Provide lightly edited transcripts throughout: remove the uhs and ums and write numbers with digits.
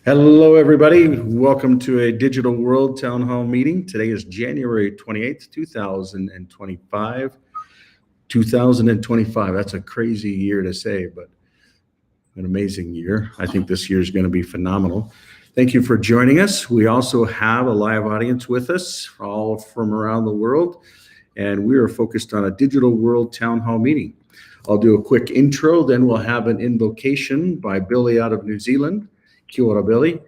Hello, everybody. Welcome to a Digital World Town Hall meeting. Today is January 28th, 2025. 2025, that's a crazy year to say, but an amazing year. I think this year is going to be phenomenal. Thank you for joining us. We also have a live audience with us, all from around the world, and we are focused on a Digital World Town Hall meeting. I'll do a quick intro, then we'll have an invocation by Billy out of New Zealand. Kia ora, Billy.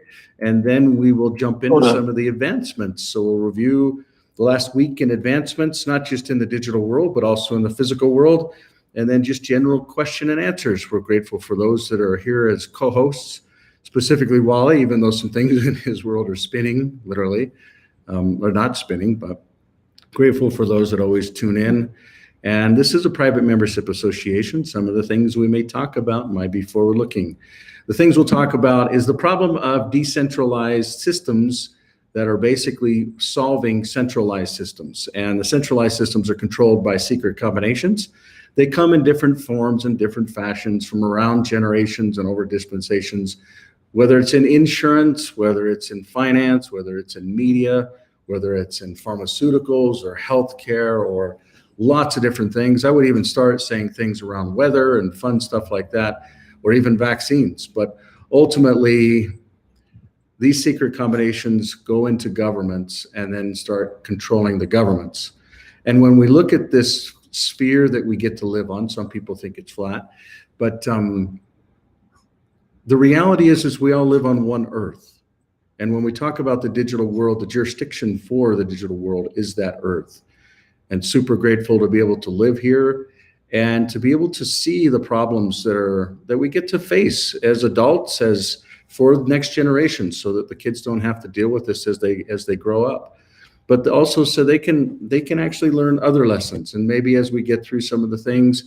And then we will jump into some of the advancements. So we'll review the last week in advancements, not just in the digital world, but also in the physical world. And then just general question and answers. We're grateful for those that are here as co-hosts, specifically Wally, even though some things in his world are spinning, literally, or not spinning, but grateful for those that always tune in. And this is a private membership association. Some of the things we may talk about might be forward-looking. The things we'll talk about is the problem of decentralized systems that are basically solving centralized systems. And the centralized systems are controlled by secret combinations. They come in different forms and different fashions from around generations and over dispensations, whether it's in insurance, whether it's in finance, whether it's in media, whether it's in pharmaceuticals or healthcare or lots of different things. I would even start saying things around weather and fun stuff like that, or even vaccines. But ultimately, these secret combinations go into governments and then start controlling the governments. And when we look at this sphere that we get to live on, some people think it's flat, but the reality is we all live on one earth. And when we talk about the digital world, the jurisdiction for the digital world is that earth. And super grateful to be able to live here and to be able to see the problems that we get to face as adults, as for the next generation, so that the kids don't have to deal with this as they grow up, but also so they can actually learn other lessons. And maybe as we get through some of the things,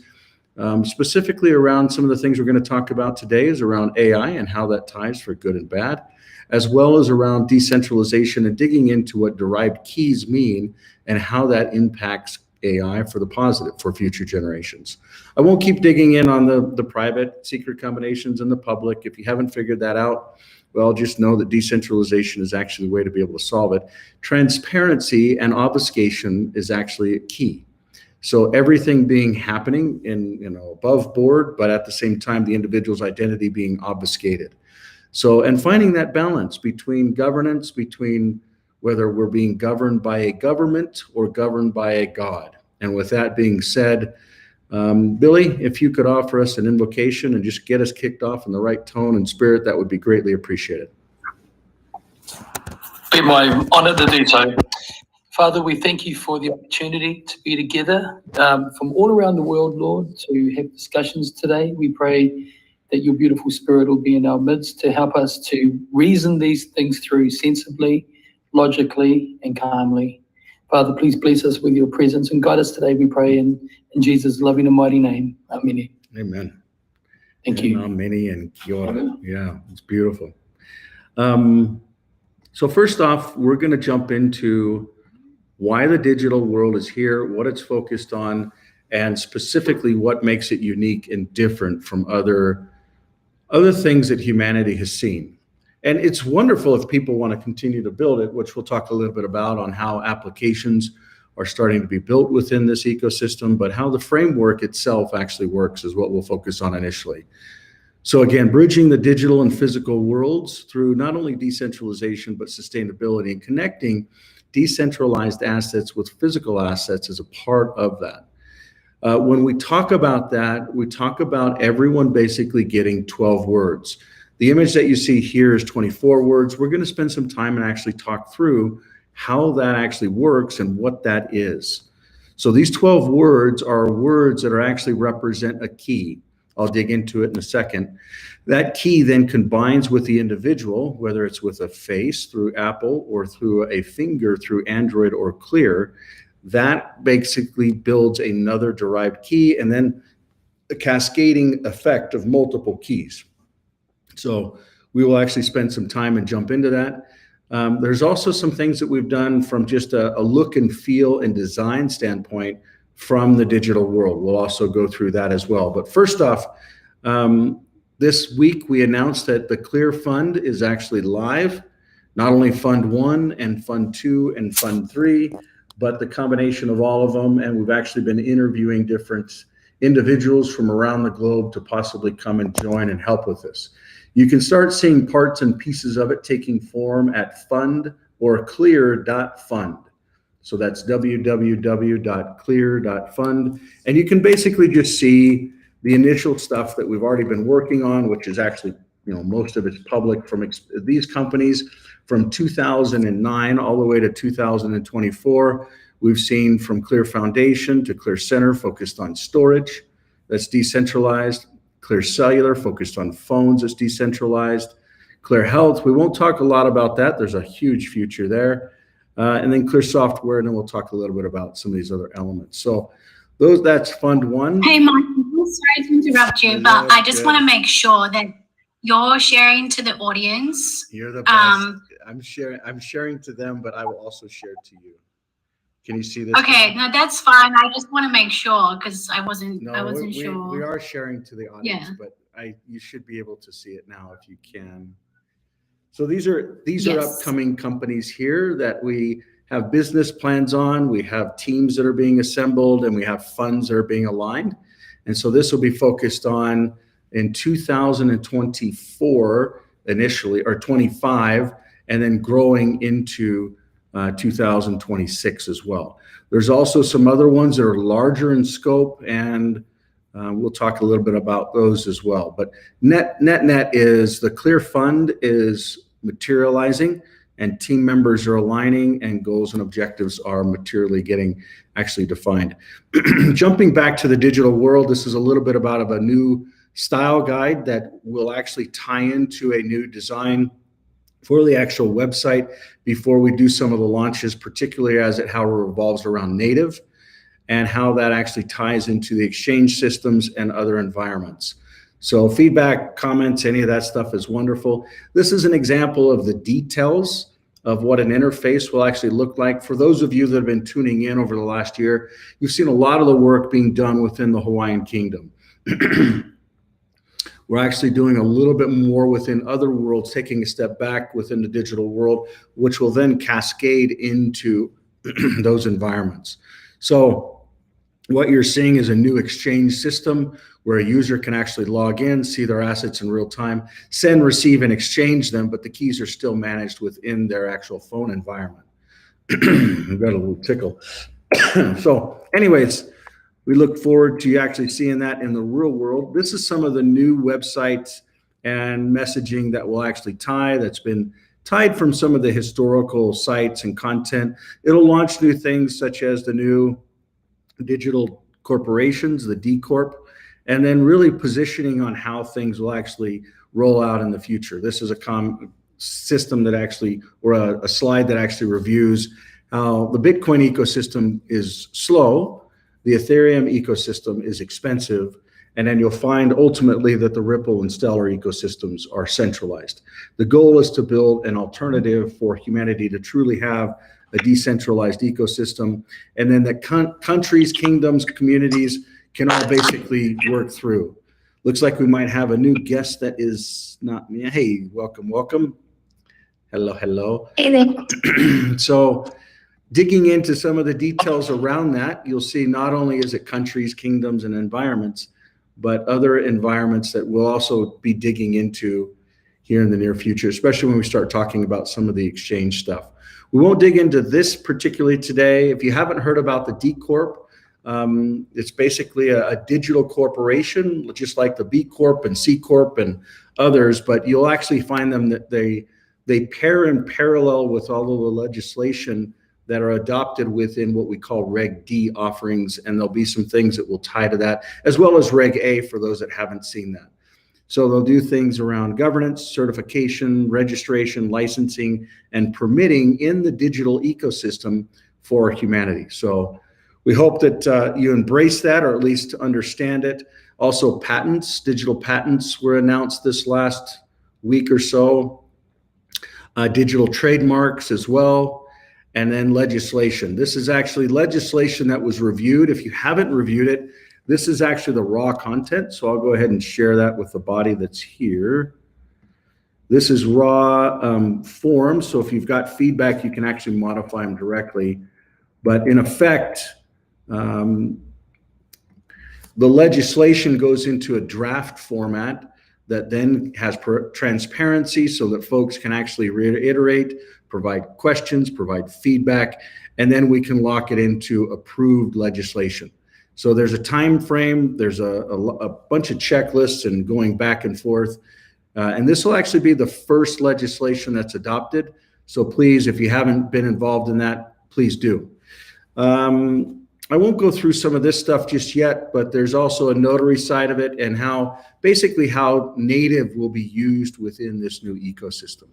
specifically around some of the things we're going to talk about today is around AI and how that ties for good and bad, as well as around decentralization and digging into what derived keys mean and how that impacts AI for the positive for future generations. I won't keep digging in on the private secret combinations and the public. If you haven't figured that out, well, just know that decentralization is actually the way to be able to solve it. Transparency and obfuscation is actually a key. So everything being happening in above board, but at the same time, the individual's identity being obfuscated. So, and finding that balance between governance, between whether we're being governed by a government or governed by a God. And with that being said, Billy, if you could offer us an invocation and just get us kicked off in the right tone and spirit, that would be greatly appreciated. Be my honor to do so. Father, we thank you for the opportunity to be together from all around the world, Lord, to have discussions today. We pray that your beautiful spirit will be in our midst to help us to reason these things through sensibly, logically, and calmly. Father, please bless us with your presence and guide us today, we pray in Jesus' loving and mighty name. Amen. Amen. Thank you. Amen and kia ora. Yeah, it's beautiful. So first off, we're going to jump into why the digital world is here, what it's focused on, and specifically what makes it unique and different from other things that humanity has seen. And it's wonderful if people want to continue to build it, which we'll talk a little bit about on how applications are starting to be built within this ecosystem, but how the framework itself actually works is what we'll focus on initially. So again, bridging the digital and physical worlds through not only decentralization, but sustainability, and connecting decentralized assets with physical assets is a part of that. When we talk about that, we talk about everyone basically getting 12 words. The image that you see here is 24 words. We're going to spend some time and actually talk through how that actually works and what that is. So these 12 words are words that are actually represent a key. I'll dig into it in a second. That key then combines with the individual, whether it's with a face through Apple or through a finger through Android or Clear. That basically builds another derived key and then a cascading effect of multiple keys. So we will actually spend some time and jump into that. There's also some things that we've done from just a look and feel and design standpoint from the digital world. We'll also go through that as well. But first off, this week we announced that the Clear Fund is actually live. Not only Fund 1 and Fund 2 and Fund 3, but the combination of all of them. And we've actually been interviewing different individuals from around the globe to possibly come and join and help with this. You can start seeing parts and pieces of it taking form at fund or clear.fund. So that's www.clear.fund. And you can basically just see the initial stuff that we've already been working on, which is actually, most of it's public from these companies from 2009 all the way to 2024. We've seen from Clear Foundation to Clear Center focused on storage that's decentralized. Clear Cellular focused on phones that's decentralized. Clear Health, we won't talk a lot about that. There's a huge future there. And then Clear Software, and then we'll talk a little bit about some of these other elements. So that's Fund 1. Hey, Michael, sorry to interrupt you, but I just want to make sure that you're sharing to the audience. You're the best. I'm sharing to them, but I will also share to you. Can you see this? Okay, no, that's fine. I just want to make sure because I wasn't sure. We are sharing to the audience, Yeah. but you should be able to see it now if you can. So these are Yes. upcoming companies here that we have business plans on. We have teams that are being assembled, and we have funds that are being aligned. And so this will be focused on in 2024 initially, or 25, and then growing into 2026 as well. There's also some other ones that are larger in scope, and we'll talk a little bit about those as well. But net is the Clear Fund is materializing, and team members are aligning, and goals and objectives are materially getting actually defined. Jumping back to the digital world, this is a little bit about a new style guide that will actually tie into a new design for the actual website before we do some of the launches, particularly how it revolves around native and how that actually ties into the exchange systems and other environments. So feedback, comments, any of that stuff is wonderful. This is an example of the details of what an interface will actually look like. For those of you that have been tuning in over the last year, you've seen a lot of the work being done within the Hawaiian Kingdom. We're actually doing a little bit more within other worlds, taking a step back within the digital world, which will then cascade into those environments. So what you're seeing is a new exchange system where a user can actually log in, see their assets in real time, send, receive, and exchange them, but the keys are still managed within their actual phone environment. I've got a little tickle. So anyways, we look forward to you actually seeing that in the real world. This is some of the new websites and messaging that will actually that's been tied from some of the historical sites and content. It'll launch new things such as the new digital corporations, the D Corp, and then really positioning on how things will actually roll out in the future. This is a system that actually, or a slide that actually reviews how the Bitcoin ecosystem is slow, the Ethereum ecosystem is expensive, and then you'll find ultimately that the Ripple and Stellar ecosystems are centralized. The goal is to build an alternative for humanity to truly have a decentralized ecosystem, and then the countries, kingdoms, communities can all basically work through. Looks like we might have a new guest that is not me. Hey, welcome. Hello. Hey there. So digging into some of the details around that, you'll see not only is it countries, kingdoms, and environments, but other environments that we'll also be digging into here in the near future, especially when we start talking about some of the exchange stuff. We won't dig into this particularly today. If you haven't heard about the D Corp, it's basically a digital corporation, just like the B Corp and C Corp and others, but you'll actually find them that they pair in parallel with all of the legislation that are adopted within what we call Reg D offerings, and there'll be some things that will tie to that, as well as Reg A for those that haven't seen that. So they'll do things around governance, certification, registration, licensing, and permitting in the digital ecosystem for humanity. So we hope that you embrace that, or at least understand it. Also patents, digital patents were announced this last week or so. Digital trademarks as well. And then legislation. This is actually legislation that was reviewed. If you haven't reviewed it, This is actually the raw content, so I'll go ahead and share that with the body that's here. This is raw forms, so if you've got feedback, you can actually modify them directly. But in effect, the legislation goes into a draft format that then has transparency so that folks can actually reiterate, provide questions, provide feedback, and then we can lock it into approved legislation. So there's a time frame, there's a bunch of checklists and going back and forth. And this will actually be the first legislation that's adopted. So please, if you haven't been involved in that, please do. I won't go through some of this stuff just yet, but there's also a notary side of it and how native will be used within this new ecosystem.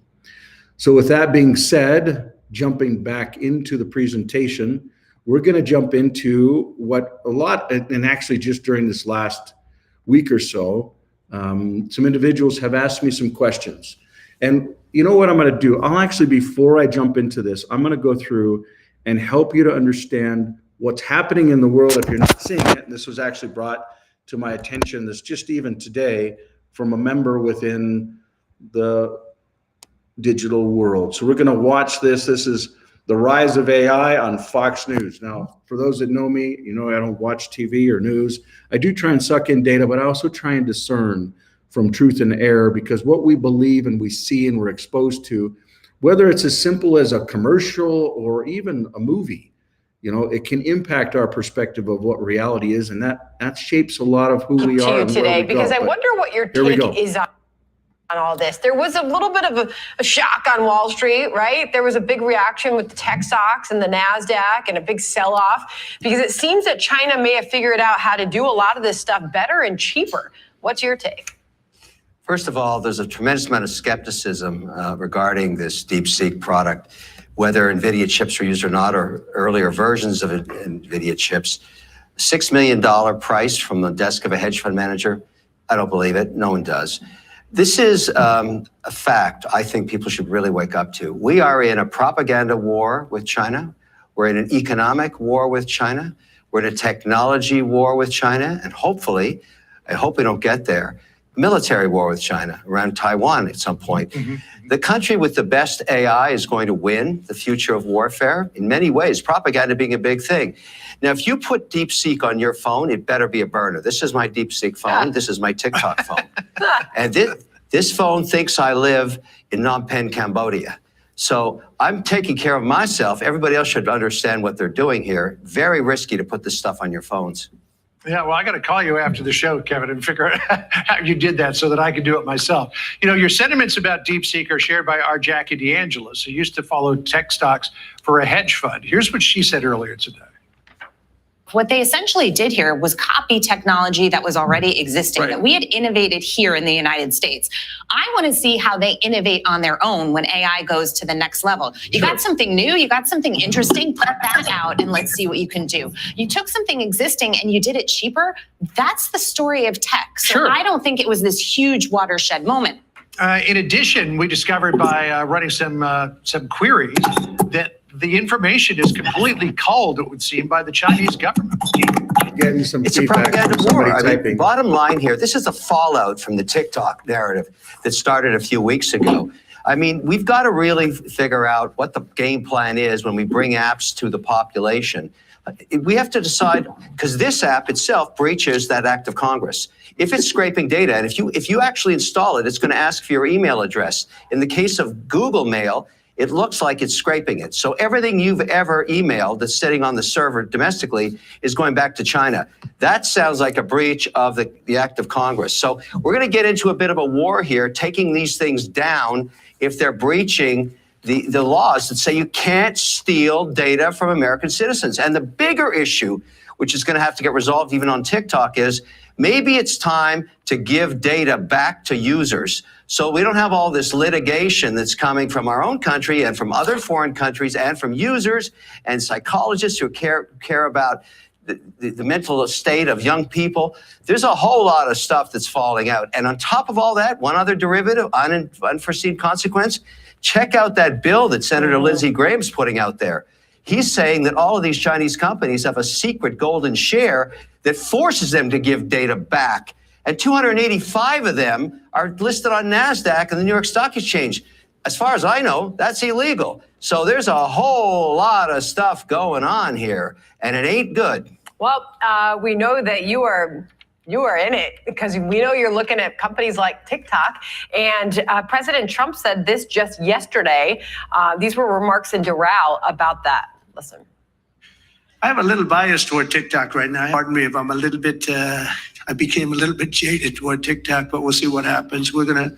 So with that being said, jumping back into the presentation, we're going to jump into what a lot, and actually just during this last week or so, some individuals have asked me some questions. And you know what I'm going to do? I'll actually, before I jump into this, I'm going to go through and help you to understand what's happening in the world if you're not seeing it. And this was actually brought to my attention this just even today from a member within the digital world. So we're going to watch this. This is the rise of AI on Fox News. Now, for those that know me, you know I don't watch TV or news. I do try and suck in data, but I also try and discern from truth and error, because what we believe and we see and we're exposed to, whether it's as simple as a commercial or even a movie, you know, it can impact our perspective of what reality is, and that shapes a lot of who we are. To today, because I wonder what your take is on all this. There was a little bit of a shock on Wall Street, right? There was a big reaction with the tech stocks and the NASDAQ and a big sell-off, because it seems that China may have figured out how to do a lot of this stuff better and cheaper. What's your take? First of all, there's a tremendous amount of skepticism regarding this DeepSeek product, whether NVIDIA chips are used or not, or earlier versions of NVIDIA chips. $6 million price from the desk of a hedge fund manager. I don't believe it. No one does. This is a fact I think people should really wake up to. We are in a propaganda war with China. We're in an economic war with China. We're in a technology war with China. And hopefully, I hope we don't get there, military war with China around Taiwan at some point. Mm-hmm. The country with the best AI is going to win the future of warfare in many ways, propaganda being a big thing. Now, if you put DeepSeek on your phone, it better be a burner. This is my DeepSeek phone. This is my TikTok phone. And this phone thinks I live in Phnom Penh, Cambodia. So I'm taking care of myself. Everybody else should understand what they're doing here. Very risky to put this stuff on your phones. Yeah, well, I got to call you after the show, Kevin, and figure out how you did that so that I could do it myself. You know, your sentiments about DeepSeek are shared by our Jackie DeAngelis, who used to follow tech stocks for a hedge fund. Here's what she said earlier today. What they essentially did here was copy technology that was already existing, that we had innovated here in the United States. I want to see how they innovate on their own when AI goes to the next level. You got something new, you got something interesting, put that out and let's see what you can do. You took something existing and you did it cheaper. That's the story of tech. So I don't think it was this huge watershed moment. In addition, we discovered by running some queries that the information is completely culled, it would seem, by the Chinese government. Getting some it's a propaganda war. I mean, bottom line here, this is a fallout from the TikTok narrative that started a few weeks ago. I mean, we've got to really figure out what the game plan is when we bring apps to the population. We have to decide, because this app itself breaches that act of Congress. If it's scraping data, and if you actually install it, it's going to ask for your email address. In the case of Google Mail, it looks like it's scraping it. So everything you've ever emailed that's sitting on the server domestically is going back to China. That sounds like a breach of the act of Congress. So we're going to get into a bit of a war here, taking these things down if they're breaching the laws that say you can't steal data from American citizens. And the bigger issue, which is going to have to get resolved even on TikTok, is maybe it's time to give data back to users so we don't have all this litigation that's coming from our own country and from other foreign countries and from users and psychologists who care about the mental state of young people. There's a whole lot of stuff that's falling out. And on top of all that, one other derivative, unforeseen consequence, check out that bill that Senator Lindsey Graham's putting out there. He's saying that all of these Chinese companies have a secret golden share that forces them to give data back. And 285 of them are listed on NASDAQ and the New York Stock Exchange. As far as I know, that's illegal. So there's a whole lot of stuff going on here, and it ain't good. Well, we know that you are in it because we know you're looking at companies like TikTok. And President Trump said this just yesterday. These were remarks in Doral about that. Listen. I have a little bias toward TikTok right now. Pardon me if I'm a little bit, I became a little bit jaded toward TikTok, but we'll see what happens. We're going to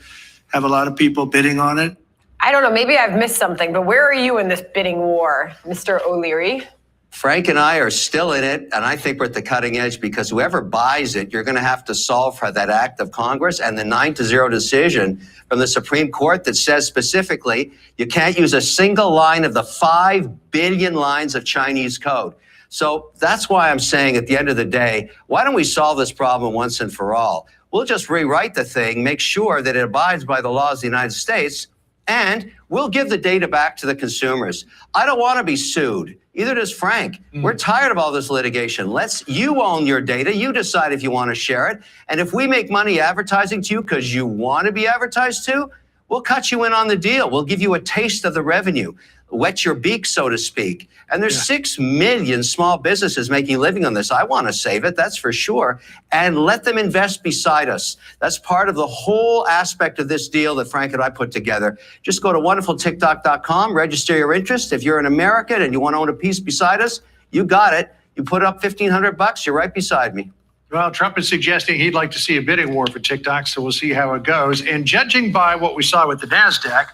have a lot of people bidding on it. I don't know, maybe I've missed something, but where are you in this bidding war, Mr. O'Leary? Frank and I are still in it, and I think we're at the cutting edge because whoever buys it, you're going to have to solve for that act of Congress and the 9-0 decision from the Supreme Court that says specifically you can't use a single line of the 5 billion lines of Chinese code. So that's why I'm saying at the end of the day, why don't we solve this problem once and for all? We'll just rewrite the thing, make sure that it abides by the laws of the United States, and we'll give the data back to the consumers. I don't want to be sued. Either does Frank. We're tired of all this litigation. You own your data. You decide if you want to share it. And if we make money advertising to you because you want to be advertised to, we'll cut you in on the deal. We'll give you a taste of the revenue. Wet your beak, so to speak. And there's 6 million small businesses making a living on this. I want to save it, that's for sure. And let them invest beside us. That's part of the whole aspect of this deal that Frank and I put together. Just go to wonderfultiktok.com, register your interest. If you're an American and you want to own a piece beside us, you got it. You put up $1,500, you're right beside me. Well, Trump is suggesting he'd like to see a bidding war for TikTok, so we'll see how it goes. And judging by what we saw with the NASDAQ,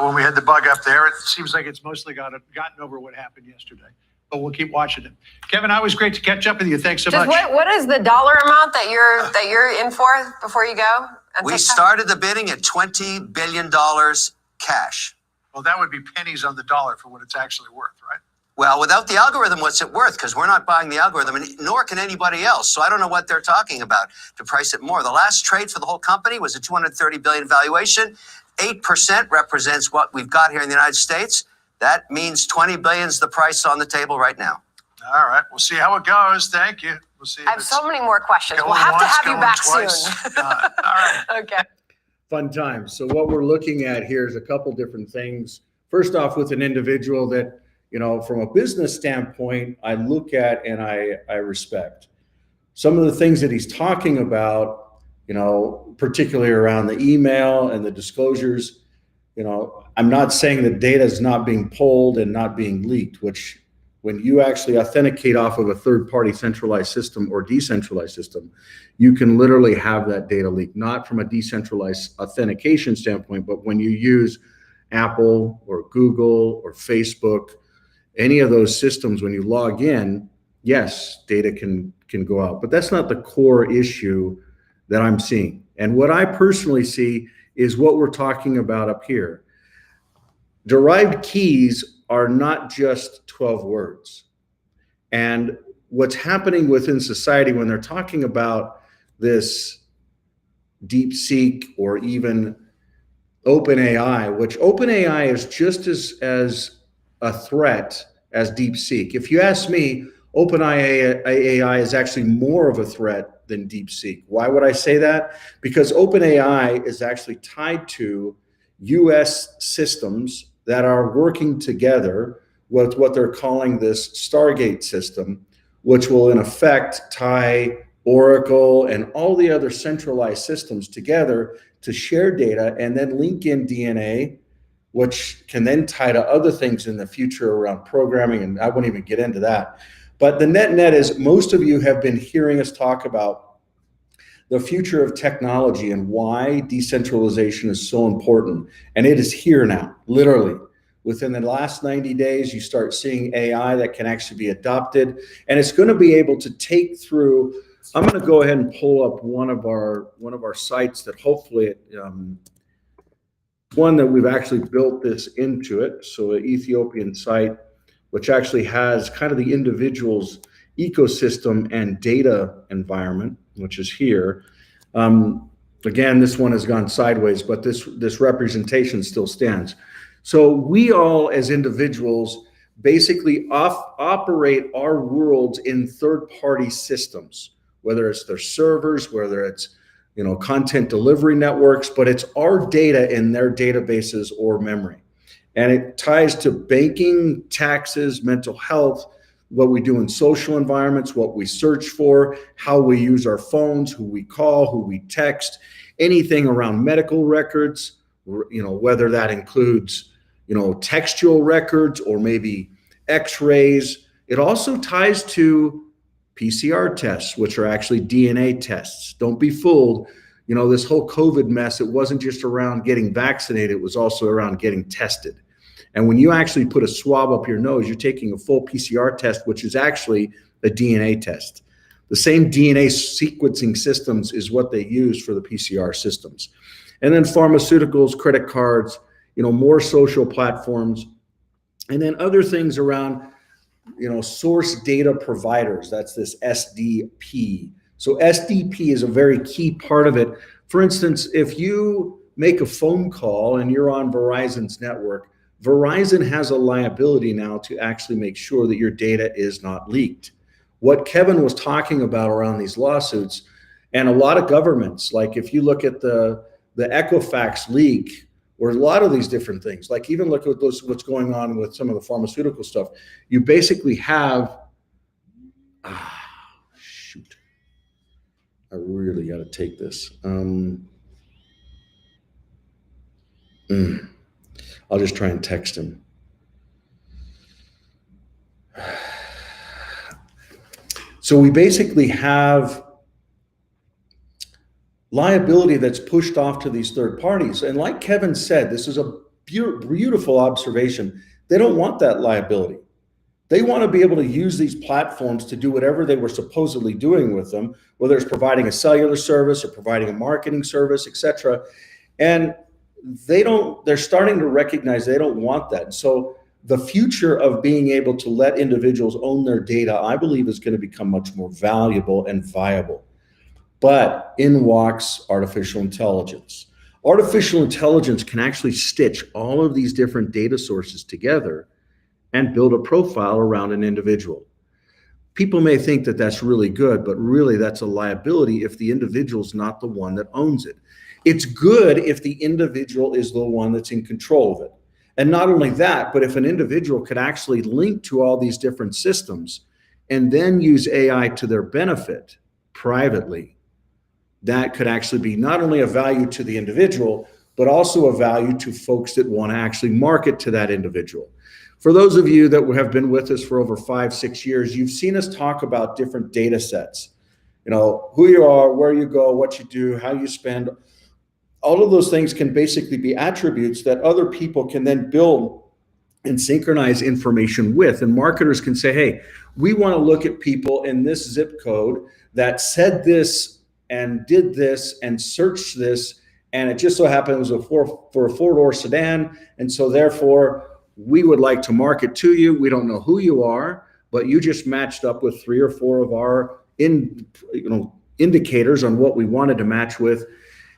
when we had the bug up there, it seems like it's mostly gotten over what happened yesterday. But we'll keep watching it. Kevin, always great to catch up with you. Thanks so much. What is the dollar amount that you're in for before you go? We started the bidding at $20 billion cash. Well, that would be pennies on the dollar for what it's actually worth, right? Well, without the algorithm, what's it worth? Because we're not buying the algorithm, and nor can anybody else. So I don't know what they're talking about to price it more. The last trade for the whole company was a $230 billion valuation. 8% represents what we've got here in the United States. That means $20 billion is the price on the table right now. All right. We'll see how it goes. Thank you. We'll see. I have so many more questions. We'll have to have you back soon. All right. Okay. Fun times. So what we're looking at here is a couple different things. First off, with an individual that, from a business standpoint, I look at and I respect. Some of the things that he's talking about, particularly around the email and the disclosures, I'm not saying that data is not being pulled and not being leaked, which when you actually authenticate off of a third-party centralized system or decentralized system, you can literally have that data leak, not from a decentralized authentication standpoint, but when you use Apple or Google or Facebook, any of those systems, when you log in, yes, data can go out, but that's not the core issue that I'm seeing. And what I personally see is what we're talking about up here. Derived keys are not just 12 words. And what's happening within society when they're talking about this DeepSeek or even OpenAI, which OpenAI is just as a threat as DeepSeek. If you ask me, OpenAI is actually more of a threat than DeepSeek. Why would I say that? Because OpenAI is actually tied to US systems that are working together with what they're calling this Stargate system, which will in effect tie Oracle and all the other centralized systems together to share data and then link in DNA, which can then tie to other things in the future around programming, and I won't even get into that. But the net is most of you have been hearing us talk about the future of technology and why decentralization is so important. And it is here now, literally. Within the last 90 days, you start seeing AI that can actually be adopted, and it's going to be able to take through. I'm going to go ahead and pull up one of our sites that hopefully one that we've actually built this into it. So an Ethiopian site, which actually has kind of the individual's ecosystem and data environment, which is here. Again, this one has gone sideways, but this representation still stands. So we all as individuals basically operate our worlds in third-party systems, whether it's their servers, whether it's content delivery networks, but it's our data in their databases or memory. And it ties to banking, taxes, mental health, what we do in social environments, what we search for, how we use our phones, who we call, who we text, anything around medical records, whether that includes, textual records or maybe x-rays. It also ties to PCR tests, which are actually DNA tests. Don't be fooled. This whole COVID mess, it wasn't just around getting vaccinated, it was also around getting tested. And when you actually put a swab up your nose, you're taking a full PCR test, which is actually a DNA test. The same DNA sequencing systems is what they use for the PCR systems. And then pharmaceuticals, credit cards, more social platforms, and then other things around, source data providers. That's this SDP. So SDP is a very key part of it. For instance, if you make a phone call and you're on Verizon's network, Verizon has a liability now to actually make sure that your data is not leaked. What Kevin was talking about around these lawsuits, and a lot of governments, like if you look at the Equifax leak, or a lot of these different things, like even look at what's going on with some of the pharmaceutical stuff, you basically have, shoot, I really got to take this. I'll just try and text him. So we basically have liability that's pushed off to these third parties. And like Kevin said, this is a beautiful observation. They don't want that liability. They want to be able to use these platforms to do whatever they were supposedly doing with them, whether it's providing a cellular service or providing a marketing service, etc. And they're starting to recognize they don't want that. And so the future of being able to let individuals own their data, I believe, is going to become much more valuable and viable. But in walks artificial intelligence. Artificial intelligence can actually stitch all of these different data sources together and build a profile around an individual. People may think that that's really good, but really that's a liability if the individual's not the one that owns it. It's good if the individual is the one that's in control of it. And not only that, but if an individual could actually link to all these different systems and then use AI to their benefit privately, that could actually be not only a value to the individual, but also a value to folks that want to actually market to that individual. For those of you that have been with us for over 5-6 years, you've seen us talk about different data sets. Who you are, where you go, what you do, how you spend. All of those things can basically be attributes that other people can then build and synchronize information with. And marketers can say, hey, we want to look at people in this zip code that said this and did this and searched this, and it just so happened it was for a four-door sedan, and so therefore we would like to market to you. We don't know who you are, but you just matched up with 3 or 4 of our indicators on what we wanted to match with,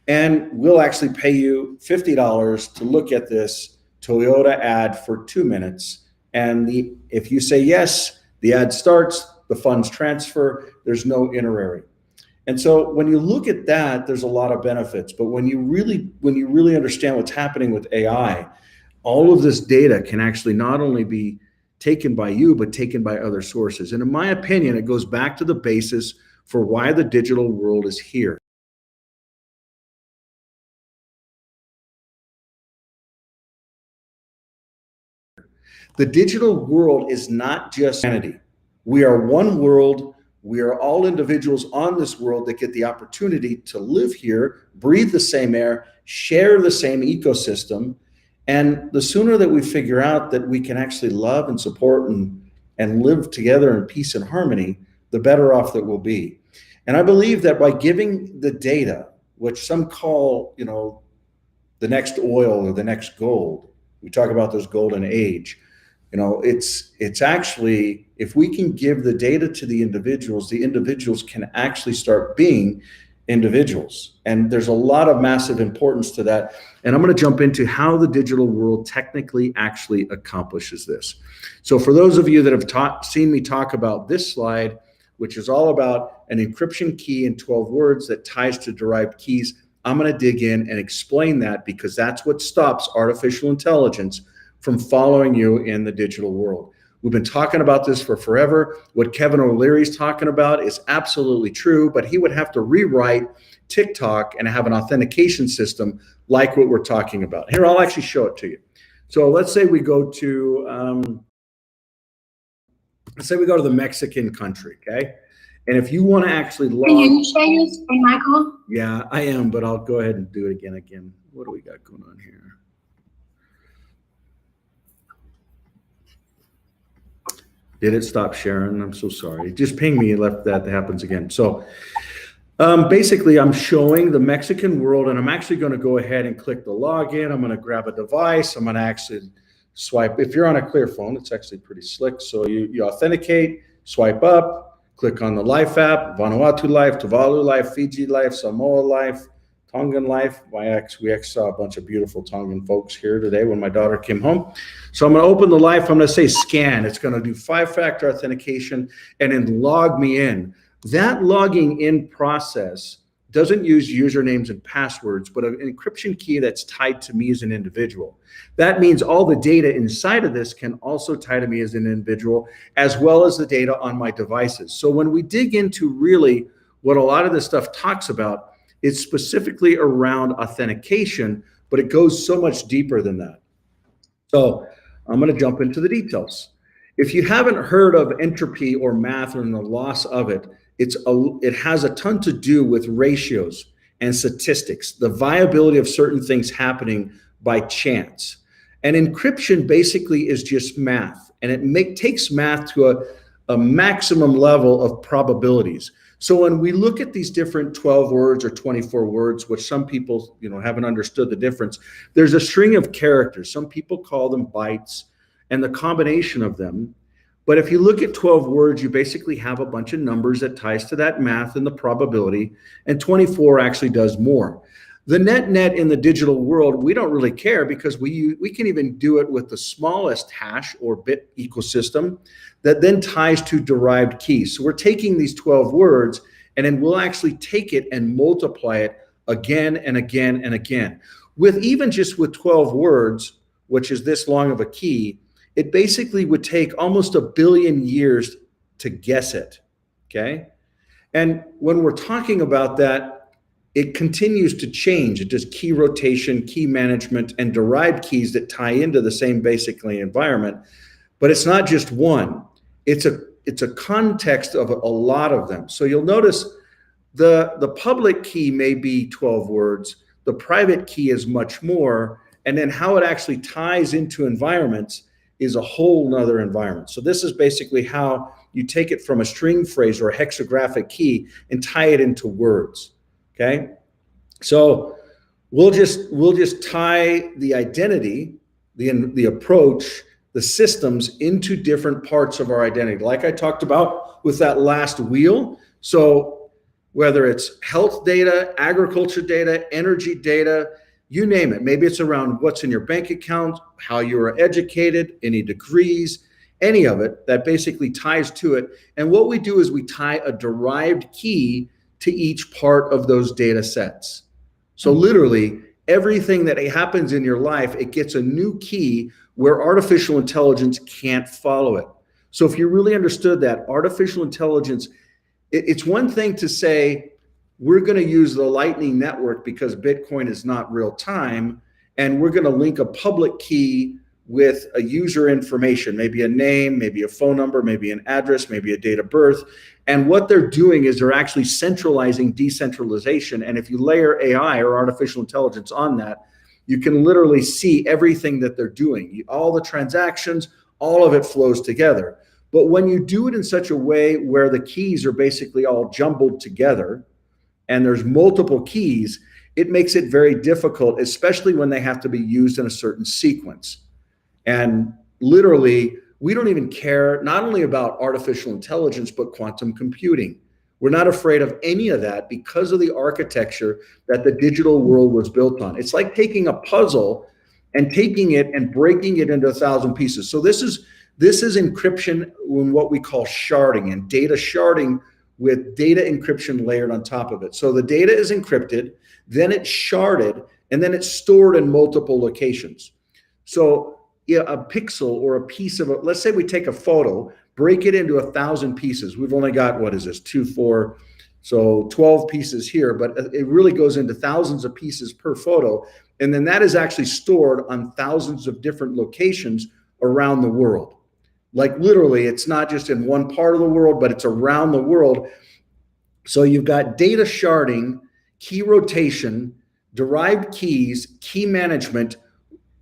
and we'll actually pay you $50 to look at this Toyota ad for 2 minutes. And if you say yes, the ad starts, the funds transfer, there's no itinerary. And so when you look at that, there's a lot of benefits. But when you really understand what's happening with AI, all of this data can actually not only be taken by you, but taken by other sources. And in my opinion, it goes back to the basis for why the digital world is here. The digital world is not just humanity. We are one world. We are all individuals on this world that get the opportunity to live here, breathe the same air, share the same ecosystem. And the sooner that we figure out that we can actually love and support and live together in peace and harmony, the better off that we'll be. And I believe that by giving the data, which some call, the next oil or the next gold, we talk about this golden age. It's actually, if we can give the data to the individuals can actually start being individuals. And there's a lot of massive importance to that. And I'm going to jump into how the digital world technically actually accomplishes this. So for those of you that have seen me talk about this slide, which is all about an encryption key in 12 words that ties to derived keys, I'm going to dig in and explain that, because that's what stops artificial intelligence from following you in the digital world. We've been talking about this for forever. What Kevin O'Leary's talking about is absolutely true, but he would have to rewrite TikTok and have an authentication system like what we're talking about. Here, I'll actually show it to you. So let's say we go to, the Mexican country, okay? And if you want to actually log— Can you share your screen, Michael? Yeah, I am, but I'll go ahead and do it again. What do we got going on here? Did it stop sharing? I'm so sorry. Just ping me if that happens again. So basically, I'm showing the Mexican world, and I'm actually going to go ahead and click the login. I'm going to grab a device. I'm going to actually swipe. If you're on a clear phone, it's actually pretty slick. So you authenticate, swipe up, click on the Life app, Vanuatu Life, Tuvalu Life, Fiji Life, Samoa Life, Tongan Life. We saw a bunch of beautiful Tongan folks here today when my daughter came home. So I'm going to open the Life. I'm going to say scan. It's going to do 5-factor authentication and then log me in. That logging in process doesn't use usernames and passwords, but an encryption key that's tied to me as an individual. That means all the data inside of this can also tie to me as an individual, as well as the data on my devices. So when we dig into really what a lot of this stuff talks about, it's specifically around authentication, but it goes so much deeper than that. So I'm going to jump into the details. If you haven't heard of entropy or math and the loss of it, it has a ton to do with ratios and statistics, the viability of certain things happening by chance. And encryption basically is just math, and it takes math to a maximum level of probabilities. So when we look at these different 12 words or 24 words, which some people haven't understood the difference, there's a string of characters. Some people call them bytes, and the combination of them. But if you look at 12 words, you basically have a bunch of numbers that ties to that math and the probability, and 24 actually does more. The net in the digital world, we don't really care, because we can even do it with the smallest hash or bit ecosystem that then ties to derived keys. So we're taking these 12 words, and then we'll actually take it and multiply it again and again and again. With 12 words, which is this long of a key, it basically would take almost 1 billion years to guess it, okay? And when we're talking about that, it continues to change. It does key rotation, key management, and derived keys that tie into the same basically environment. But it's not just one. It's a context of a lot of them. So you'll notice the public key may be 12 words. The private key is much more. And then how it actually ties into environments is a whole nother environment. So this is basically how you take it from a string phrase or a hexagraphic key and tie it into words, okay? So we'll just tie the identity, the approach, the systems into different parts of our identity, like I talked about with that last wheel. So whether it's health data, agriculture data, energy data, you name it. Maybe it's around what's in your bank account, how you are educated, any degrees, any of it that basically ties to it. And what we do is we tie a derived key to each part of those data sets. So literally everything that happens in your life, it gets a new key where artificial intelligence can't follow it. So if you really understood that, artificial intelligence, it's one thing to say, we're going to use the Lightning Network because Bitcoin is not real time, and we're going to link a public key with a user information, maybe a name, maybe a phone number, maybe an address, maybe a date of birth. And what they're doing is they're actually centralizing decentralization. And if you layer AI or artificial intelligence on that, you can literally see everything that they're doing. All the transactions, all of it flows together. But when you do it in such a way where the keys are basically all jumbled together, and there's multiple keys, it makes it very difficult, especially when they have to be used in a certain sequence. And literally, we don't even care not only about artificial intelligence, but quantum computing. We're not afraid of any of that because of the architecture that the digital world was built on. It's like taking a puzzle and taking it and breaking it into 1,000 pieces. So this is encryption in what we call sharding, and data sharding with data encryption layered on top of it. So the data is encrypted, then it's sharded, and then it's stored in multiple locations. So a pixel or a piece of it, let's say we take a photo, break it into 1,000 pieces. We've only got, what is this, 2, 4, so 12 pieces here, but it really goes into thousands of pieces per photo. And then that is actually stored on thousands of different locations around the world. Like literally, it's not just in one part of the world, but it's around the world. So you've got data sharding, key rotation, derived keys, key management,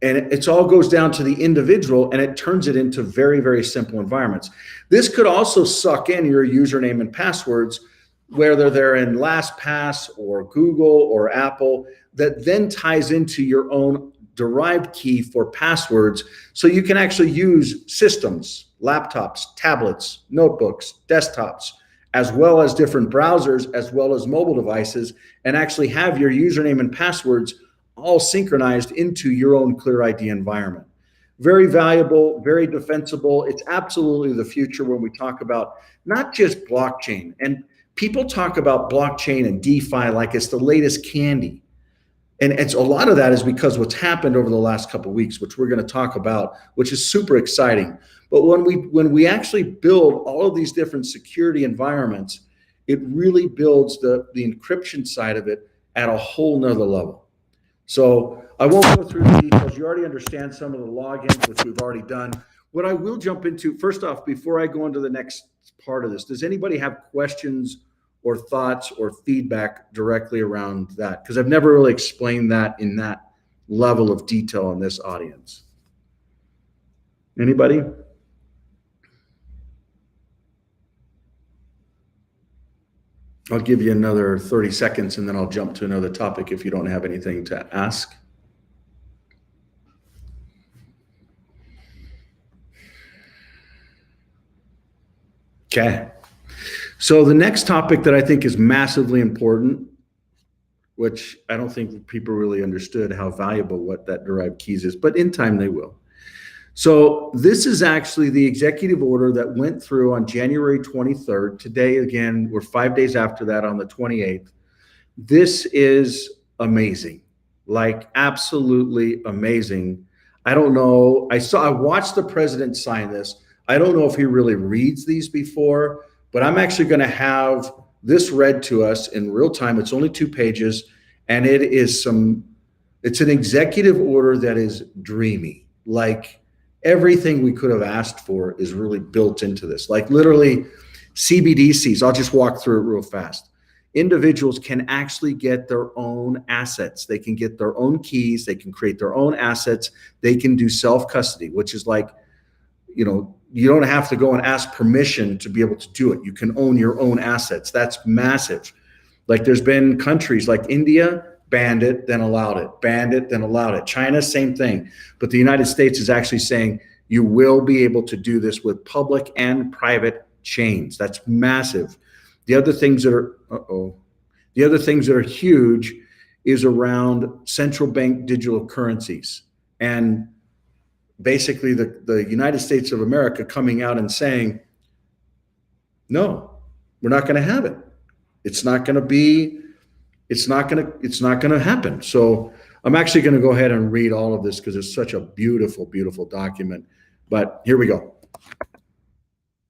and it all goes down to the individual, and it turns it into very, very simple environments. This could also suck in your username and passwords, whether they're in LastPass or Google or Apple, that then ties into your own derived key for passwords. So you can actually use systems, laptops, tablets, notebooks, desktops, as well as different browsers, as well as mobile devices, and actually have your username and passwords all synchronized into your own ClearID environment. Very valuable, very defensible. It's absolutely the future when we talk about not just blockchain. And people talk about blockchain and DeFi like it's the latest candy. And it's a lot of that is because what's happened over the last couple of weeks, which we're going to talk about, which is super exciting. But when we actually build all of these different security environments, it really builds the encryption side of it at a whole nother level. So I won't go through the details. You already understand some of the logins, which we've already done. What I will jump into, first off, before I go into the next part of this, does anybody have questions or thoughts or feedback directly around that? Because I've never really explained that in that level of detail in this audience. Anybody? I'll give you another 30 seconds and then I'll jump to another topic if you don't have anything to ask. Okay. So the next topic that I think is massively important, which I don't think people really understood how valuable what that derived keys is, but in time they will. So this is actually the executive order that went through on January 23rd. Today, again, we're 5 days after that on the 28th. This is amazing, like absolutely amazing. I don't know. I watched the president sign this. I don't know if he really reads these before, but I'm actually going to have this read to us in real time. It's only 2 pages, and it's an executive order that is dreamy. Like everything we could have asked for is really built into this. Like literally CBDCs, I'll just walk through it real fast. Individuals can actually get their own assets. They can get their own keys. They can create their own assets. They can do self-custody, which is like, you know, you don't have to go and ask permission to be able to do it. You can own your own assets. That's massive. Like there's been countries like India, banned it, then allowed it, banned it, then allowed it. China, same thing. But the United States is actually saying you will be able to do this with public and private chains. That's massive. The other things that are huge is around central bank digital currencies. And basically the United States of America coming out and saying, no, we're not going to have it. It's not going to happen. So I'm actually going to go ahead and read all of this because it's such a beautiful, beautiful document. But here we go.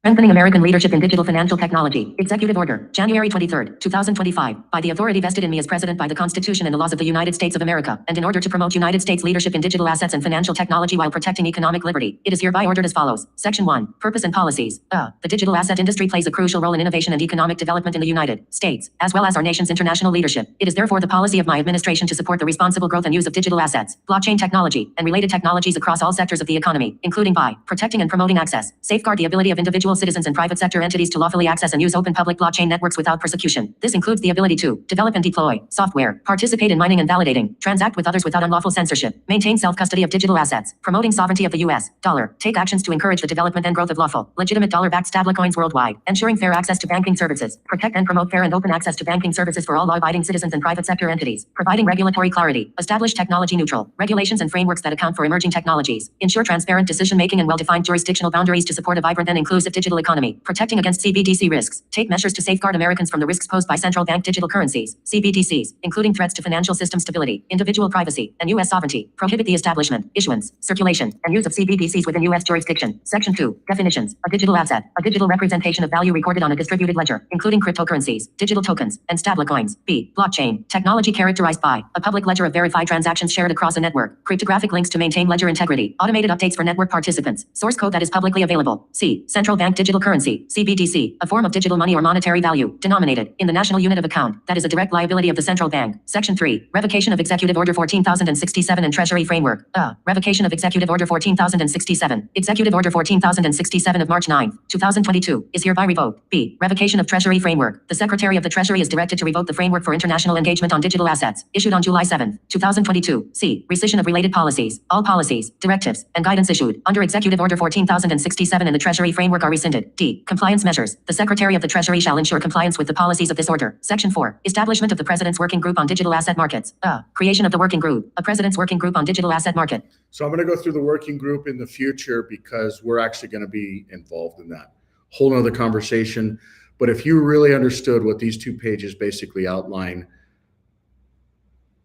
Strengthening American Leadership in Digital Financial Technology. Executive Order, January 23rd, 2025. By the authority vested in me as President by the Constitution and the laws of the United States of America, and in order to promote United States leadership in digital assets and financial technology while protecting economic liberty, it is hereby ordered as follows. Section 1. Purpose and policies. The digital asset industry plays a crucial role in innovation and economic development in the United States, as well as our nation's international leadership. It is therefore the policy of my administration to support the responsible growth and use of digital assets, blockchain technology, and related technologies across all sectors of the economy, including by protecting and promoting access, safeguard the ability of individuals individual citizens and private sector entities to lawfully access and use open public blockchain networks without persecution. This includes the ability to develop and deploy software, participate in mining and validating, transact with others without unlawful censorship, maintain self-custody of digital assets, promoting sovereignty of the U.S. dollar, take actions to encourage the development and growth of lawful, legitimate dollar-backed stablecoins worldwide, ensuring fair access to banking services, protect and promote fair and open access to banking services for all law-abiding citizens and private sector entities, providing regulatory clarity, establish technology-neutral regulations and frameworks that account for emerging technologies, ensure transparent decision-making and well-defined jurisdictional boundaries to support a vibrant and inclusive digital economy, protecting against CBDC risks, take measures to safeguard Americans from the risks posed by central bank digital currencies, CBDCs, including threats to financial system stability, individual privacy, and U.S. sovereignty, prohibit the establishment, issuance, circulation, and use of CBDCs within U.S. jurisdiction. Section 2, definitions, a digital asset, a digital representation of value recorded on a distributed ledger, including cryptocurrencies, digital tokens, and stablecoins. B, blockchain, technology characterized by a public ledger of verified transactions shared across a network, cryptographic links to maintain ledger integrity, automated updates for network participants, source code that is publicly available. C, central bank digital currency, CBDC, a form of digital money or monetary value, denominated in the national unit of account, that is a direct liability of the central bank. Section 3, revocation of Executive Order 14,067 and Treasury Framework. Revocation of Executive Order 14,067. Executive Order 14,067 of March 9, 2022 is hereby revoked. B, revocation of Treasury Framework. The Secretary of the Treasury is directed to revoke the Framework for International Engagement on Digital Assets, issued on July 7, 2022. C, rescission of related policies. All policies, directives, and guidance issued under Executive Order 14,067 and the Treasury Framework are rescinded. D, compliance measures. The Secretary of the Treasury shall ensure compliance with the policies of this order. Section 4, establishment of the President's Working Group on Digital Asset Markets. Creation of the Working Group. A President's Working Group on Digital Asset Market. So I'm going to go through the working group in the future because we're actually going to be involved in that. Whole nother conversation. But if you really understood what these 2 pages basically outline,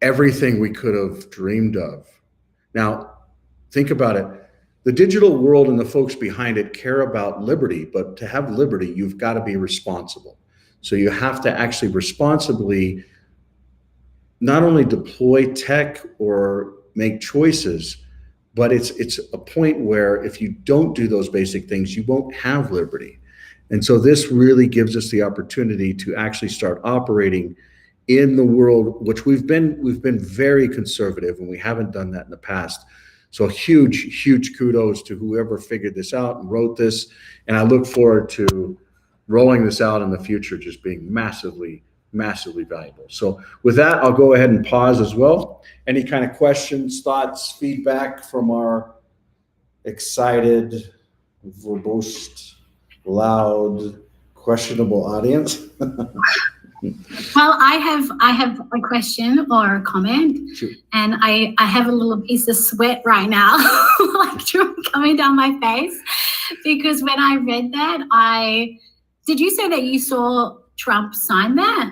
everything we could have dreamed of. Now, think about it. The digital world and the folks behind it care about liberty, but to have liberty, you've got to be responsible. So you have to actually responsibly not only deploy tech or make choices, but it's a point where if you don't do those basic things, you won't have liberty. And so this really gives us the opportunity to actually start operating in the world, which we've been very conservative, and we haven't done that in the past. So huge kudos to whoever figured this out and wrote this. And I look forward to rolling this out in the future, just being massively valuable. So with that, I'll go ahead and pause as well. Any kind of questions, thoughts, feedback from our excited, verbose, loud, questionable audience? Well, I have a question or a comment. Sure. And I have a little piece of sweat right now, like coming down my face, because when I read that, did you say that you saw Trump sign that?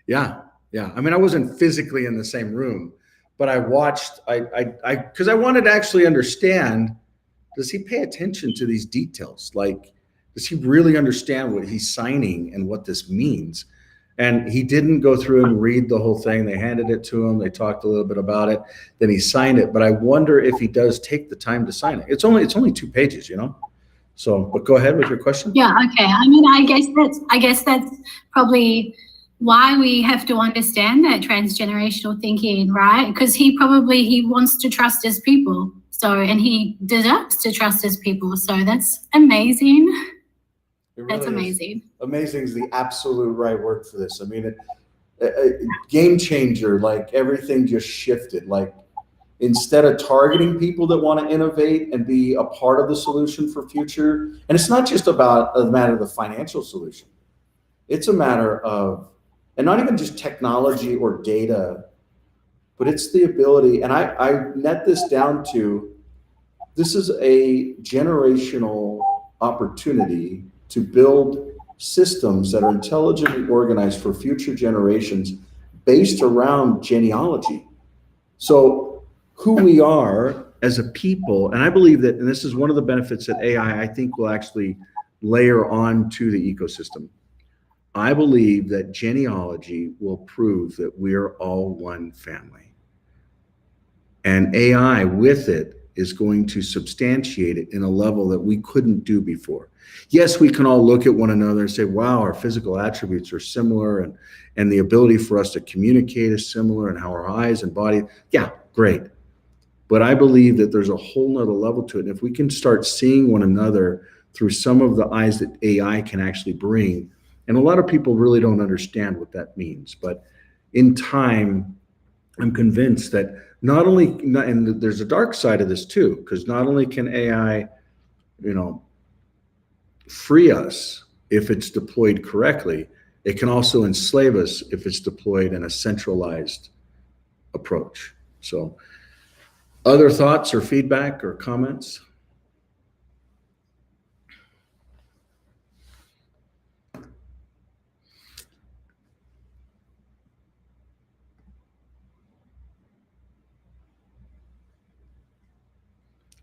Yeah. I mean, I wasn't physically in the same room, but I watched, because I wanted to actually understand, does he pay attention to these details? Like, does he really understand what he's signing and what this means? And he didn't go through and read the whole thing. They handed it to him. They talked a little bit about it. Then he signed it. But I wonder if he does take the time to sign it. It's only 2 pages, you know? So, but go ahead with your question. Yeah, okay. I mean, I guess that's probably why we have to understand that transgenerational thinking, right? Because he wants to trust his people. So, and he deserves to trust his people. So that's amazing. Really that's amazing. Amazing is the absolute right word for this. I mean, a game changer, like everything just shifted. Like instead of targeting people that want to innovate and be a part of the solution for future, and it's not just about a matter of the financial solution. It's a matter of, and not even just technology or data, but it's the ability, and I net this down to, this is a generational opportunity to build systems that are intelligently organized for future generations based around genealogy. So who we are as a people, and I believe that, and this is one of the benefits that AI, I think, will actually layer on to the ecosystem. I believe that genealogy will prove that we are all one family. And AI with it is going to substantiate it in a level that we couldn't do before. Yes, we can all look at one another and say, wow, our physical attributes are similar, and the ability for us to communicate is similar, and how our eyes and body, yeah, great. But I believe that there's a whole nother level to it. And if we can start seeing one another through some of the eyes that AI can actually bring. And a lot of people really don't understand what that means. But in time, I'm convinced that not only, and there's a dark side of this too, because not only can AI, free us if it's deployed correctly, it can also enslave us if it's deployed in a centralized approach. So, other thoughts or feedback or comments?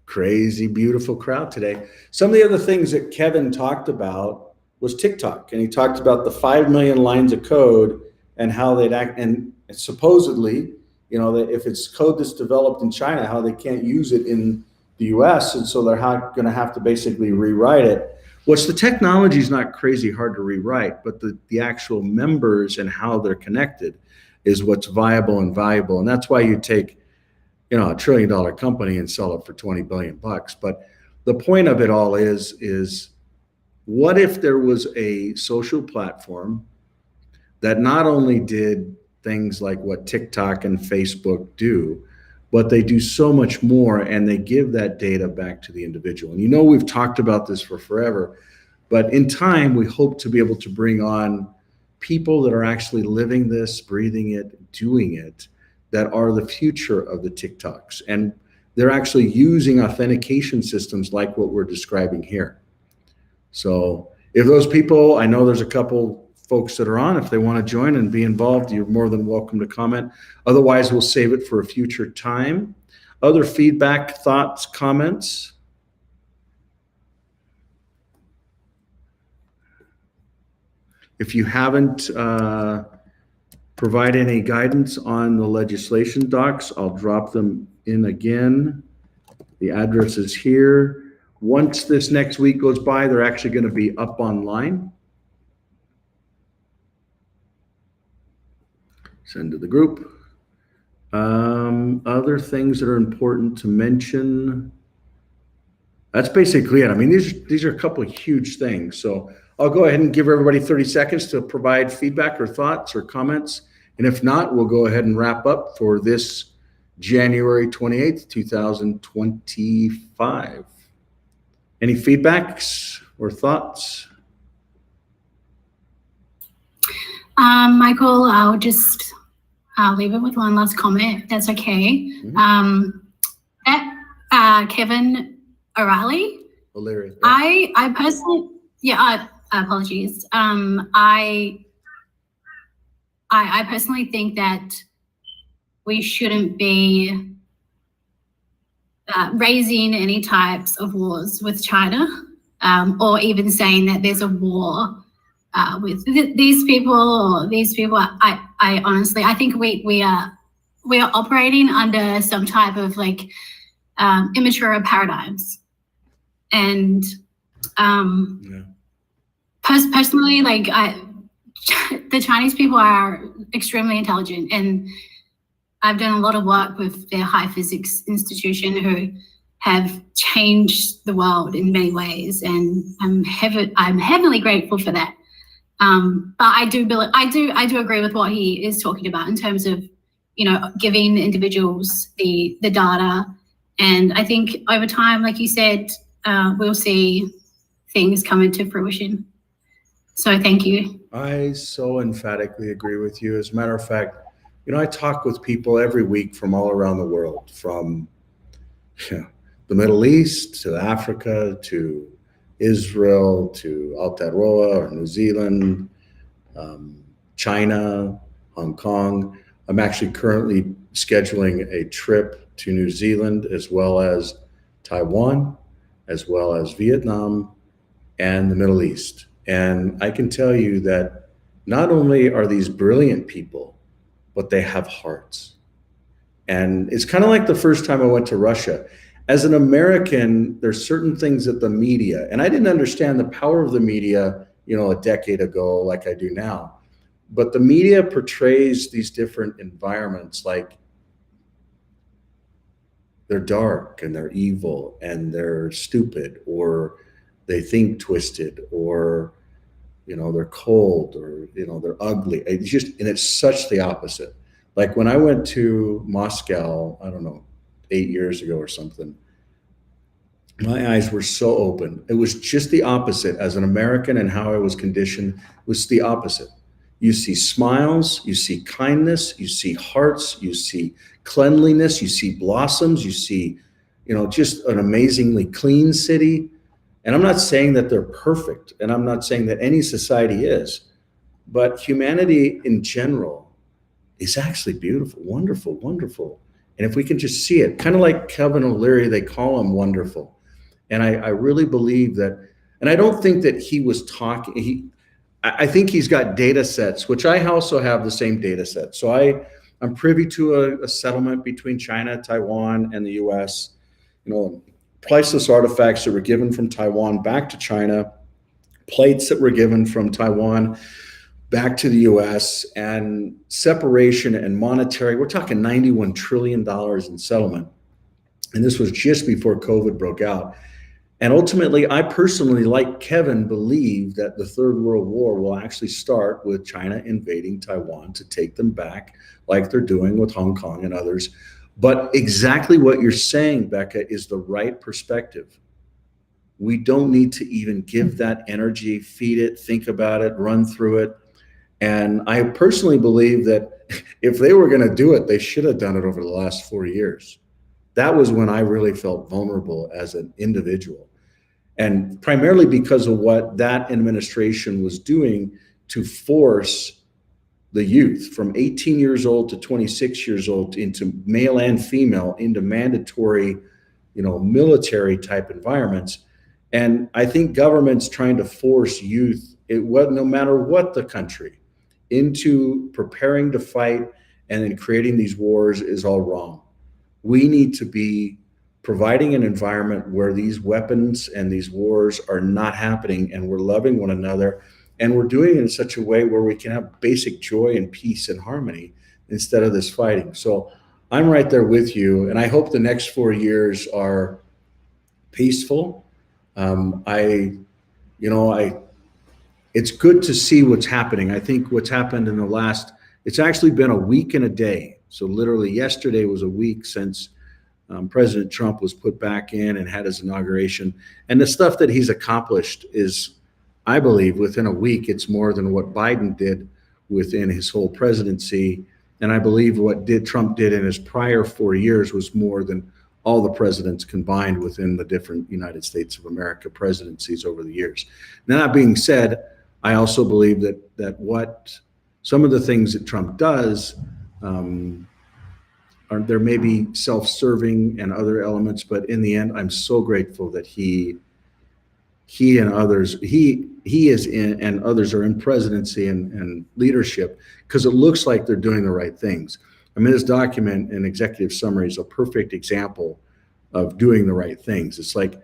Crazy, beautiful crowd today. Some of the other things that Kevin talked about was TikTok, and he talked about the 5 million lines of code and how they'd act, and supposedly, that if it's code that's developed in China, how they can't use it in the US, and so they're going to have to basically rewrite it. Which the technology is not crazy hard to rewrite, but the actual members and how they're connected is what's viable and valuable, and that's why you take a $1 trillion company and sell it for 20 billion bucks. But the point of it all is what if there was a social platform that not only did things like what TikTok and Facebook do, but they do so much more, and they give that data back to the individual. And we've talked about this for forever, but in time, we hope to be able to bring on people that are actually living this, breathing it, doing it, that are the future of the TikToks. And they're actually using authentication systems like what we're describing here. So if those people, I know there's a couple folks that are on, if they want to join and be involved, you're more than welcome to comment. Otherwise, we'll save it for a future time. Other feedback, thoughts, comments? If you haven't provide any guidance on the legislation docs, I'll drop them in again. The address is here. Once this next week goes by, they're actually going to be up online. Send to the group. Other things that are important to mention. That's basically it. I mean, these are a couple of huge things. So I'll go ahead and give everybody 30 seconds to provide feedback or thoughts or comments. And if not, we'll go ahead and wrap up for this January 28th, 2025. Any feedbacks or thoughts? Michael, I'll just leave it with one last comment. That's okay. Kevin O'Reilly. O'Leary. I personally, apologies. I personally think that we shouldn't be raising any types of wars with China, or even saying that there's a war with these people or these people. I honestly, I think we are operating under some type of immature paradigms, and personally, the Chinese people are extremely intelligent, and I've done a lot of work with their high physics institution who have changed the world in many ways, and I'm heavily grateful for that. But I do agree with what he is talking about in terms of giving individuals the data, and I think over time, like you said, we'll see things come into fruition. So thank you. I so emphatically agree with you. As a matter of fact, I talk with people every week from all around the world, from the Middle East to Africa to Israel to Aotearoa or New Zealand, China, Hong Kong. I'm actually currently scheduling a trip to New Zealand, as well as Taiwan, as well as Vietnam and the Middle East. And I can tell you that not only are these brilliant people, but they have hearts. And it's kind of like the first time I went to Russia. As an American, there's certain things that the media, and I didn't understand the power of the media, a decade ago like I do now. But the media portrays these different environments like they're dark and they're evil and they're stupid, or they think twisted, or they're cold, or they're ugly. It's such the opposite. Like when I went to Moscow, I don't know, 8 years ago or something, my eyes were so open. It was just the opposite. As an American and how I was conditioned, was the opposite. You see smiles, you see kindness, you see hearts, you see cleanliness, you see blossoms, you see, just an amazingly clean city. And I'm not saying that they're perfect, and I'm not saying that any society is, but humanity in general is actually beautiful, wonderful, wonderful. And if we can just see it, kind of like Kevin O'Leary, they call him wonderful. And I really believe that, and I don't think that he was talking, I think he's got data sets, which I also have the same data set. So I'm privy to a settlement between China, Taiwan, and the US, priceless artifacts that were given from Taiwan back to China, plates that were given from Taiwan back to the US, and separation and monetary. We're talking $91 trillion in settlement. And this was just before COVID broke out. And ultimately, I personally, like Kevin, believe that the Third World War will actually start with China invading Taiwan to take them back, like they're doing with Hong Kong and others. But exactly what you're saying, Becca, is the right perspective. We don't need to even give that energy, feed it, think about it, run through it. And I personally believe that if they were going to do it, they should have done it over the last 4 years. That was when I really felt vulnerable as an individual. And primarily because of what that administration was doing to force the youth from 18 years old to 26 years old into male and female into mandatory, military type environments. And I think government's trying to force youth, no matter what the country, into preparing to fight and then creating these wars is all wrong. We need to be providing an environment where these weapons and these wars are not happening, and we're loving one another, and we're doing it in such a way where we can have basic joy and peace and harmony instead of this fighting. So I'm right there with you, and I hope the next 4 years are peaceful. It's good to see what's happening. I think what's happened in it's actually been a week and a day. So literally yesterday was a week since President Trump was put back in and had his inauguration. And the stuff that he's accomplished is, I believe, within a week, it's more than what Biden did within his whole presidency. And I believe what Trump did in his prior 4 years was more than all the presidents combined within the different United States of America presidencies over the years. Now, that being said, I also believe that what some of the things that Trump does, there may be self-serving and other elements, but in the end, I'm so grateful that he and others, and others are in presidency and leadership, because it looks like they're doing the right things. I mean, this document and executive summary is a perfect example of doing the right things. It's like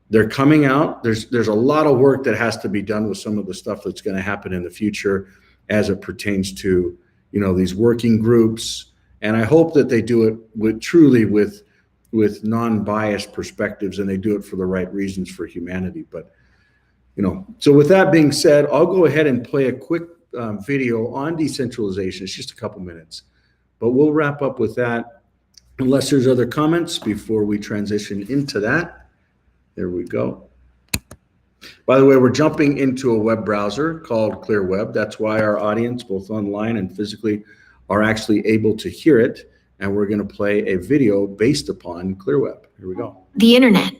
they're coming out. There's a lot of work that has to be done with some of the stuff that's going to happen in the future as it pertains to, these working groups. And I hope that they do it truly with non-biased perspectives, and they do it for the right reasons for humanity. But, so with that being said, I'll go ahead and play a quick video on decentralization. It's just a couple minutes, but we'll wrap up with that unless there's other comments before we transition into that. There we go. By the way, we're jumping into a web browser called ClearWeb. That's why our audience, both online and physically, are actually able to hear it. And we're going to play a video based upon ClearWeb. Here we go. The internet.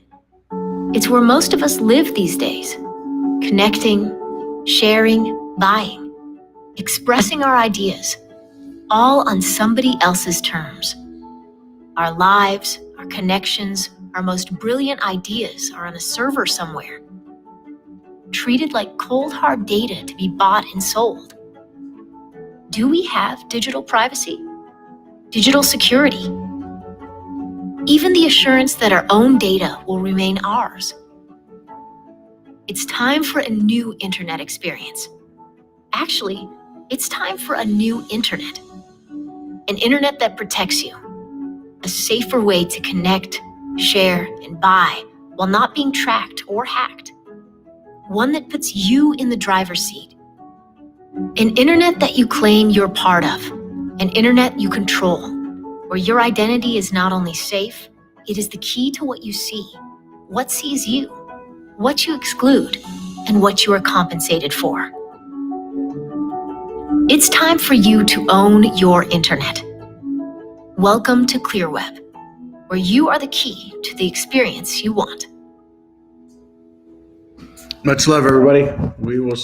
It's where most of us live these days. Connecting, sharing, buying, expressing our ideas, all on somebody else's terms. Our lives, our connections, our most brilliant ideas are on a server somewhere, treated like cold hard data to be bought and sold. Do we have digital privacy? Digital security? Even the assurance that our own data will remain ours? It's time for a new internet experience. Actually, it's time for a new internet. An internet that protects you. A safer way to connect, share, and buy while not being tracked or hacked. one that puts you in the driver's seat. An internet that you claim you're part of, an internet you control, where your identity is not only safe, it is the key to what you see, what sees you, what you exclude, and what you are compensated for. It's time for you to own your internet. Welcome to ClearWeb, where you are the key to the experience you want. Much love, everybody. We will